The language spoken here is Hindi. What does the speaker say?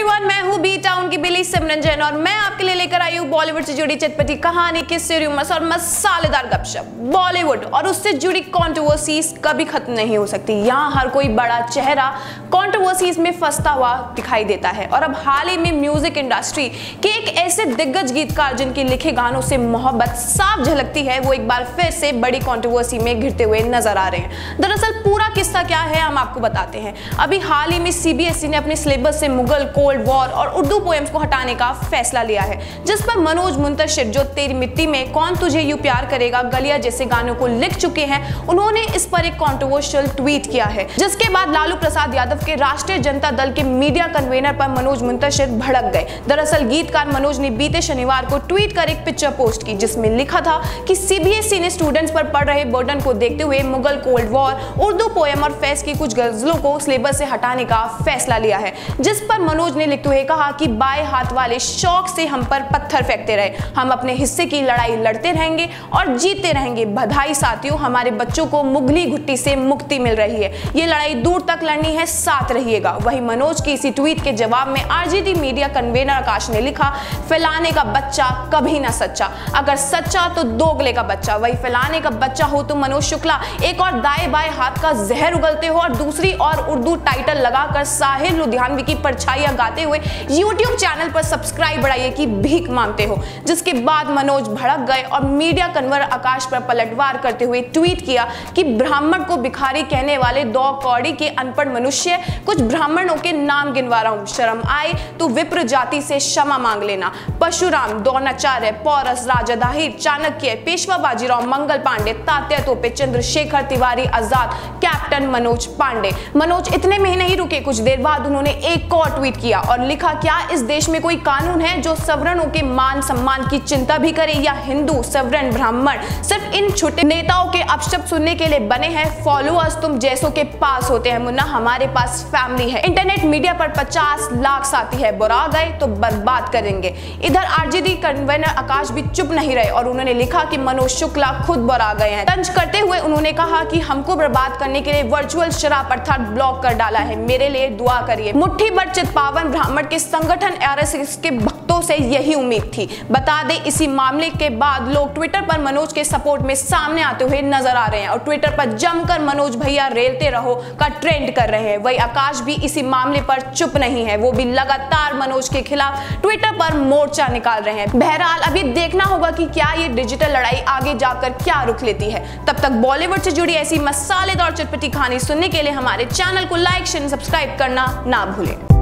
एवरीवन, मैं हूँ बी टाउन की बिली सिमरन जैन और मैं आपके लिए लेकर आई हूँ बॉलीवुड से जुड़ी चटपटी कहानी, किस्से, रूमर्स और मसालेदार गपशप। बॉलीवुड और उससे जुड़ी कंट्रोवर्सीज कभी खत्म नहीं हो सकती। यहाँ हर कोई बड़ा चेहरा कंट्रोवर्सीज में फंसता हुआ दिखाई देता है और अब हाल ही में म्यूजिक इंडस्ट्री के एक ऐसे दिग्गज गीतकार जिनके लिखे गानों से मोहब्बत साफ झलकती है, वो एक बार फिर से बड़ी कंट्रोवर्सी में घिरते हुए नजर आ रहे हैं। दरअसल पूरा किस्सा क्या है हम आपको बताते हैं। अभी हाल ही में सीबीएसई ने अपने सिलेबस से मुगल, कोल्ड वॉर और उर्दू पोएम्स को हटाने का फैसला लिया है, जिस पर मनोज मुंतशिर जो तेरी मिट्टी में, कौन तुझे यूं प्यार करेगा, गलिया जैसे गानों को लिख चुके हैं, उन्होंने इस पर एक कंट्रोवर्शियल ट्वीट किया है, जिसके बाद लालू प्रसाद यादव के राष्ट्रीय जनता दल के मीडिया कन्वीनर पर मनोज मुंतशिर भड़क गए। दरअसल गीतकार मनोज ने बीते शनिवार को ट्वीट कर एक पिक्चर पोस्ट की, जिसमें लिखा था कि सीबीएसई ने स्टूडेंट्स पर पड़ रहे बर्डन को देखते हुए Mughal, cold war, Urdu poem और फैज की कुछ गजलों को सिलेबस से हटाने का फैसला लिया है। जिस पर मनोज ने लिखते हुए कहा कि बाएं हाथ वाले शौक से हम पर पत्थर फेंकते रहे, हम अपने हिस्से की लड़ाई लड़ते रहेंगे और जीतते रहेंगे। बधाई साथियों, हमारे बच्चों को मुगली घुट्टी से मुक्ति मिल रही है, ये लड़ाई दूर तक लड़नी है, साथ रहिएगा। वहीं मनोज की इसी ट्वीट के जवाब में आरजेडी मीडिया कन्वीनर आकाश ने लिखा, फैलाने का बच्चा कभी ना सच्चा, अगर सच्चा तो दोगले का बच्चा। वही फैलाने का बच्चा हो तो मनोज शुक्ला, एक और दाएं बाएं हाथ का जहर उगलते हो और दूसरी और उर्दू टाइटल लगाकर साहिर लुधियानवी की परछाइयां गाते हुए यूट्यूब चैनल पर सब्सक्राइब बढ़ाइए की भीख मांगते हो। जिसके बाद मनोज भड़क गए और मीडिया कन्वीनर आकाश पर पलटवार करते हुए ट्वीट किया कि ब्राह्मण को भिखारी कहने वाले 2 कौड़ी के अनपढ़ मनुष्य, कुछ ब्राह्मणों के नाम गिनवा रहा हूं, शर्म आए तो विप्र जाति से क्षमा मांग लेना। परशुराम, द्रोणाचार्य, पौरस, राजा दाहिर, चाणक्य, पेशवा बाजीराव, मंगल पांडे, तात्या तोपे, चंद्रशेखर तिवारी आजाद, कैप्टन मनोज पांडे। मनोज इतने में ही नहीं रुके, कुछ देर बाद उन्होंने एक और ट्वीट किया और लिखा, क्या इस देश में कोई कानून है जो सवर्णों के मान सम्मान की चिंता भी करे, या हिंदू, सवर्ण, ब्राह्मण सिर्फ इन छोटे नेताओं के अपशब्द सुनने के लिए बने हैं? फॉलोअर्स तुम जैसों के पास होते हैं मुन्ना, हमारे पास फैमिली है। इंटरनेट मीडिया पर 50 लाख साथी है, बुरा गए तो बर्बाद करेंगे। इधर आरजेडी कन्वीनर आकाश भी चुप नहीं रहे और उन्होंने लिखा कि मनोज शुक्ला खुद बुरा गए हैं। तंज करते हुए उन्होंने कहा कि हमको बर्बाद करने के लिए वर्चुअल शराब अर्थात ब्लॉक कर डाला है, मेरे लिए दुआ करिए। मुट्ठी भर चितपावन ब्राह्मण के संगठन आरएसएस के भक्तों से यही उम्मीद थी। बता दें, इसी मामले के बाद लोग ट्विटर पर मनोज के सपोर्ट में सामने आते हुए नजर आ रहे हैं और ट्विटर पर जमकर मनोज भैया रेलते रहो का ट्रेंड कर रहे हैं। वही आकाश भी इसी मामले पर चुप नहीं है, वो भी लगातार मनोज के खिलाफ ट्विटर पर मोर्चा निकाल रहे हैं। बहरहाल अभी देखना होगा कि क्या ये डिजिटल लड़ाई आगे जाकर क्या रुख लेती है। तब तक बॉलीवुड से जुड़ी ऐसी मसालेदार चटपटी कहानी सुनने के लिए हमारे चैनल को लाइक, शेयर, सब्सक्राइब करना ना भूलें।